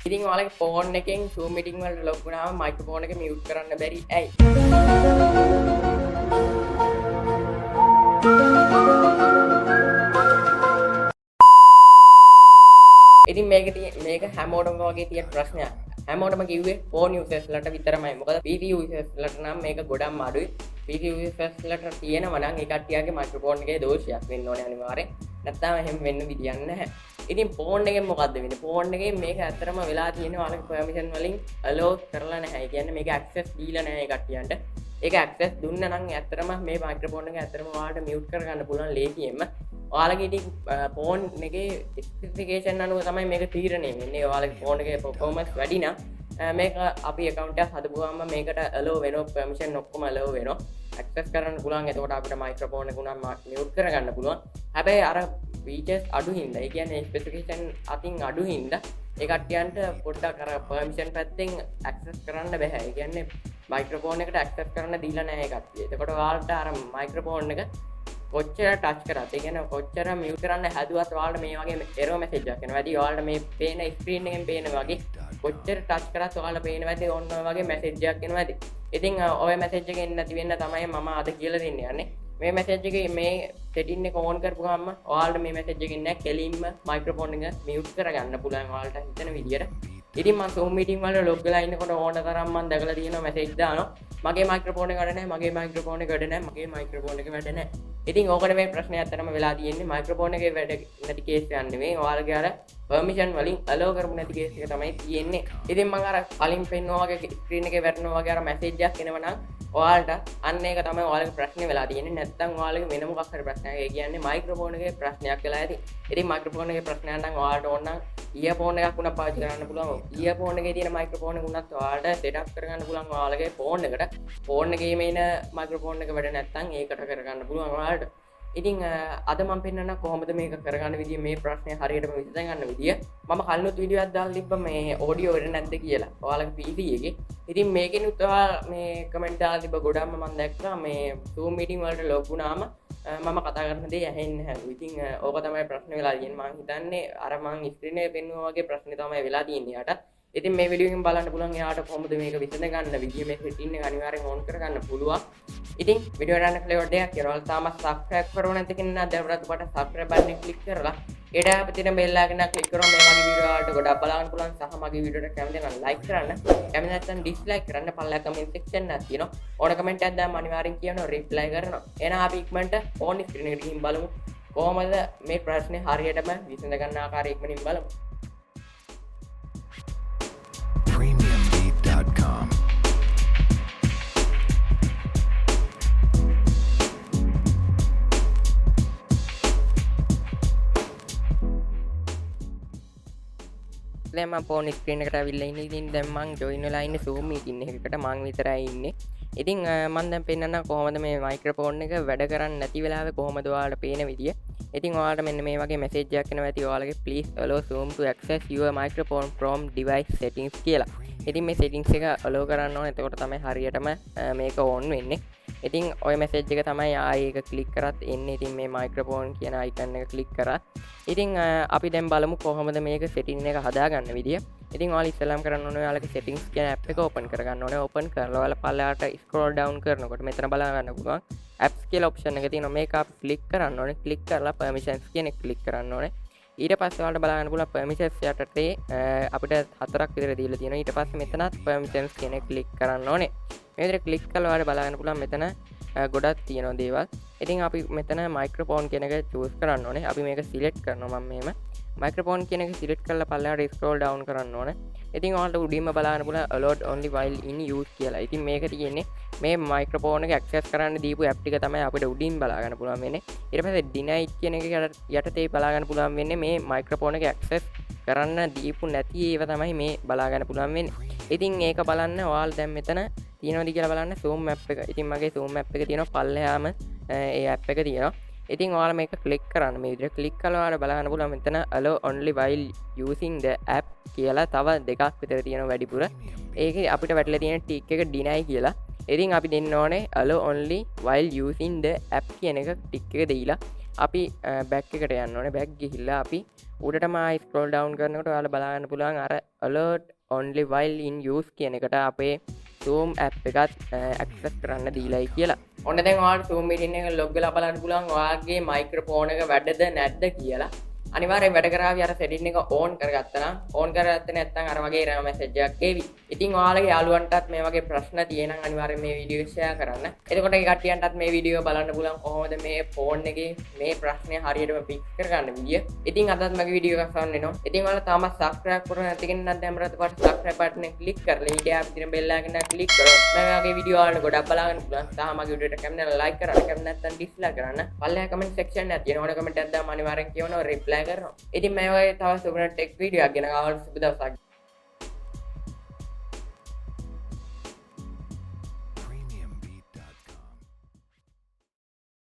ඉතින් ඔයාලගේ ෆෝන් එකෙන් Zoom meeting වලට ලොග් වුණාම මයික්‍රොෆෝන් එක මියුට් කරන්න බැරි ඇයි? ඉතින් මේක හැමෝටම වගේ තියෙන ප්‍රශ්නයක්. හැමෝටම කිව්වේ ෆෝන් යූසර්ස් ලට විතරමයි. මොකද PC යූසර්ස් ලට නම් මේක ගොඩක් අඩුයි. PC යූසර්ස් ලට තියෙනවා නම් ඒ කට්ටියගේ මයික්‍රොෆෝන් එකේ දෝෂයක් වෙන්න ඕනේ අනිවාර්යෙන්. නැත්නම් එහෙම වෙන්න විදියක් නැහැ. ඉතින් ෆෝන් එකෙන් මොකද්ද වෙන්නේ? ෆෝන් එකෙන් මේක ඇත්තටම වෙලා තියෙනවා ඔයාලගේ පර්මිෂන් වලින් allow කරලා නැහැ. ඒ කියන්නේ මේක access දීලා නැහැ ඒ කට්ටියන්ට. ඒක access දුන්නා නම් ඇත්තටම මේ මයික්‍රොෆෝන් එක ඇත්තටම ඔයාලට mute කරගන්න පුළුවන් ලේසියෙන්ම. ඔයාලගේ ඉතින් ෆෝන් එකේ ස්පෙસિෆිකේෂන් අනුව තමයි මේක තීරණය වෙන්නේ. ඔයාලගේ ෆෝන් එකේ performance වැඩි නම් මේක අපි account එකක් හදපුවාම මේකට allow වෙනවා, permission ඔක්කොම allow වෙනවා. access කරන්න පුළුවන්. එතකොට අපිට මයික්‍රොෆෝන් එක උනම් mute කරගන්න පුළුවන්. හැබැයි අර features අඩු හින්දා, ඒ කියන්නේ ස්පෙસિෆිකේෂන් අතින් අඩු හින්දා ඒ කට්ටියන්ට පොඩ්ඩක් අර permission පැත්තෙන් access කරන්න බෑ. ඒ කියන්නේ මයික්‍රොෆෝන් එකට access කරන්න දීලා නැහැ ඒ කට්ටිය. එතකොට ඔයාලට අර මයික්‍රොෆෝන් එක කොච්චර ටච් කරත්, ඒ කියන්නේ කොච්චර මියුට් කරන්න හැදුවත් ඔයාලට මේ වගේ error message එකක් එනවා. වැඩි ඔයාලට මේ පේන ස්ක්‍රීන් එකෙන් පේන වගේ කොච්චර ටච් කරත් ඔයාලට පේන වැඩි ඔන්න ඔය වගේ message එකක් එනවා. ඉතින් ඔය message එක එන්නේ නැති වෙන්න තමයි මම අද කියලා දෙන්න යන්නේ. මේ message එකේ මේ setting එක on කරපුවාම ඔයාලට මේ message එකෙන් නෑ කෙලින්ම microphone එක mute කරගන්න පුළුවන් ඔයාලට හිතන විදියට. ඉතින් මම Zoom meeting වල log වෙලා ඉන්නකොට ඕන තරම් මම දැකලා තියෙනවා message දානවා. මගේ microphone එක වැඩ නැහැ, මගේ microphone එක වැඩ නැහැ, මගේ microphone එක වැඩ නැහැ. ඉතින් ඕකට මේ ප්‍රශ්නේ ඇත්තටම වෙලා තියෙන්නේ microphone එකේ වැඩ නැති කේස් එකක් නෙවෙයි. ඔයාලගේ අර permission වලින් allow කරපු නැති කේස් එක තමයි තියෙන්නේ. ඉතින් මම අර කලින් පෙන්නවා වගේ screen එකේ වැටෙනවා වගේ අර message එකක් එනවා නම් ඔයාලට අන්න ඒක තමයි ඔයාලගේ ප්‍රශ්නේ වෙලා තියෙන්නේ. නැත්නම් ඔයාලගේ වෙන මොකක් හරි ප්‍රශ්නයක්. ඒ කියන්නේ microphone එකේ ප්‍රශ්නයක් වෙලා ඇති. ඉතින් microphone එකේ ප්‍රශ්නයක් නම් ඔයාලට ඕන නම් earphone එකක් උනා පාවිච්චි කරන්න පුළුවන්. earphone එකේ තියෙන microphone එක උනත් ඔයාලට setup කරගන්න පුළුවන් ඔයාලගේ phone එකට. phone එකේ මේන microphone එක වැඩ නැත්නම් ඒකට කරගන්න පුළුවන් ඔයාලට. ඉතින් අද මම පෙන්නන්න කොහොමද මේක කරගන්න විදිය, මේ ප්‍රශ්නේ හරියටම විසඳගන්න විදිය. මම කලිනුත් වීඩියෝ එකක් දාලා තිබ්බා මේ ඔඩියෝ වෙන්නේ නැද්ද කියලා ඔයාලගේ PC එකේ. ඉතින් මේකෙනුත් ඔයාලා මේ කමෙන්ට් දාලා තිබ්බ ගොඩක්ම මම දැක්කා මේ Zoom meeting වලට ලොග් වුණාම මම කතා කරන දේ ඇහෙන්නේ නැහැ. ඉතින් ඕක තමයි ප්‍රශ්නේ වෙලා තියෙන්නේ. මම හිතන්නේ අර මම ස්ක්‍රීන් එකේ පෙන්වුවා වගේ ප්‍රශ්නේ තමයි වෙලා තියෙන්නේ යාට. ඉතින් මේ වීඩියෝ එකෙන් බලන්න පුළුවන් එයාට කොහොමද මේක විසඳගන්න විදිය, මේ setting එක අනිවාර්යෙන් on කරගන්න පුළුවන්. ඉතින් වීඩියෝ එක යන ෆ්ලේවර් දෙයක් කියලා ඔයාලා තාම subscribe කරව නැති කෙනා දැන් ඔයාලට subscribe button එක click කරලා ඊට අපිට තියෙන bell icon එක click කරොත් මේ වගේ වීඩියෝ වලට ගොඩක් බලන්න පුළුවන්. සහ මගේ වීඩියෝ එකට කැමති නම් like කරන්න, කැමති නැත්නම් dislike කරන්න. පල්ලා comment section එකක් තියෙනවා. ඕන comment එකක් දාන්න අනිවාර්යෙන් කියනවා reply කරනවා. එහෙනම් අපි ඉක්මනට on screen එකට ගිහින් බලමු කොහොමද මේ ප්‍රශ්නේ හරියටම විසඳගන්න ආකාරය ඉක්මනින් බලමු. premiumbeat.com. දැන් මම ෆෝන් ස්ක්‍රීන් එකට අවිල්ලා ඉන්නේ. ඉතින් දැන් මම ජොයින් වෙලා ඉන්නේ Zoom meeting එකකට. මම විතරයි ඉන්නේ. ඉතින් මම දැන් පෙන්නන්න කොහොමද මේ මයික්‍රොෆෝන් එක වැඩ කරන්නේ නැති වෙලාවේ කොහොමද ඔයාලට පේන විදිය. ඉතින් ඔයාලට මෙන්න මේ වගේ මැසේජ් එකක් එනවා ඇති ඔයාලගේ please allow Zoom to access your microphone from device settings කියලා. ඉතින් මේ settings එක allow කරන්න ඕනේ. එතකොට තමයි හරියටම මේක on වෙන්නේ. ඉතින් ඔය මැසේජ් එක තමයි ආයේ එක ක්ලික් කරත් එන්නේ. ඉතින් මේ මයික්‍රොෆෝන් කියන icon එක ක්ලික් කරා. ඉතින් අපි දැන් බලමු කොහොමද මේක setting එක හදාගන්න විදිය. ඉතින් ඔයාලා ඉස්සෙල්ලාම කරන්න ඕනේ ඔයාලගේ settings කියන app එක open කරගන්න ඕනේ. open කරලා ඔයාලා පල්ලෙහාට scroll down කරනකොට මෙතන බලා ගන්න පුළුවන් apps කියලා option එක තියෙනවා. මේක අපි click කරන්න ඕනේ. click කරලා permissions කියන එක click කරන්න ඕනේ. ඊට පස්සේ ඔයාලට බලා ගන්න පුළුවන් permissions යටතේ අපිට හතරක් විතර දීලා තියෙනවා. ඊට පස්සේ මෙතනත් permissions කියන එක click කරන්න ඕනේ. මේ විදිහට click කරලා ඔයාලට බලා ගන්න පුළුවන් මෙතන ගොඩක් තියෙනවා දේවල්. ඉතින් අපි මෙතන microphone කියන එක choose කරන්න ඕනේ. අපි මේක select කරනවා. මම මෙහෙම microphone කියන එක select කරලා පල්ලෙහාට scroll down කරන්න ඕනේ. ඉතින් ඔයාලට උඩින්ම බලන්න පුළුවන් allowed only while in use කියලා. ඉතින් මේක තියෙන්නේ මේ microphone එක access කරන්න දීපු app ටික තමයි අපිට උඩින් බලා ගන්න පුළුවන් වෙන්නේ. ඊට පස්සේ deny කියන එක යටතේ බලා ගන්න පුළුවන් වෙන්නේ මේ microphone එක access කරන්න දීපු නැති ඒවා තමයි මේ බලා ගන්න පුළුවන් වෙන්නේ. ඉතින් ඒක බලන්න ඔයාලා දැන් මෙතන තියෙනවද කියලා බලන්න Zoom app එක. ඉතින් මගේ Zoom app එක තියෙනවා පල්ලෙහාම ඒ app එක තියෙනවා. ඉතින් ඔයාලා මේක ක්ලික් කරන්න. මේ විදිහට ක්ලික් කළා ඔයාලා බලන්න පුළුවන් මෙතන allow only while using the app කියලා තව දෙකක් විතර තියෙනවා වැඩිපුර. ඒකේ අපිට වැටලා තියෙන ටික් එක deny කියලා. ඉතින් අපි දෙන්න ඕනේ allow only while using the app කියන එක ටික් එක දීලා අපි බැක් එකට යන්න ඕනේ. බැක් ගිහිල්ලා අපි උඩටම ස්ක්‍රෝල් ඩවුන් කරනකොට ඔයාලා බලන්න පුළුවන් අර alert only while in use කියන එකට අපේ Zoom app එකත් access කරන්න දීලායි කියලා. ඔන්න දැන් ඔයාලට Zoom meeting එක log වෙලා බලන්න පුළුවන් ඔයාගේ මයික්‍රොෆෝන් එක වැඩද නැද්ද කියලා. අනිවාර්යෙන් වැඩ කරාවි අර setting එක on කරගත්තා නම් on කරගත්තේ නැත්නම් අර වගේ error message එකක් එවි. ඉතින් ඔයාලගේ යාළුවන්ටත් මේ වගේ ප්‍රශ්න තියෙනම් අනිවාර්යෙන් මේ වීඩියෝ එක share කරන්න. එතකොට ඒ කට්ටියන්ටත් මේ වීඩියෝ බලන්න පුළුවන් කොහොමද මේ ෆෝන් එකේ මේ ප්‍රශ්නේ හරියටම fix කරගන්න විදිය. ඉතින් අදත් මගේ වීඩියෝ එකක් සවන්න එනවා. ඉතින් ඔයාලා තාමත් subscribe කරලා නැති කෙනෙක් නම් දැන් මරත් subscribe button එක click කරලා ඊට ආපු දින bell icon එක click කරලා මම වගේ වීඩියෝ වලට ගොඩක් බලන්න පුළුවන්. තාම මගේ වීඩියෝ එකට කැමති නම් like කරන්න, කැමති නැත්නම් dislike කරන්න. පල්ලෙහා comment section එකක් තියෙනවා. ඕන comment එකක් දාන්න අනිවාර්යෙන් කියවනවා reply කරනවා. ඉතින් මේ වගේ තව සුබ ටෙක් වීඩියෝ එකක් ගෙන ආවොත් සුබ දවසක්.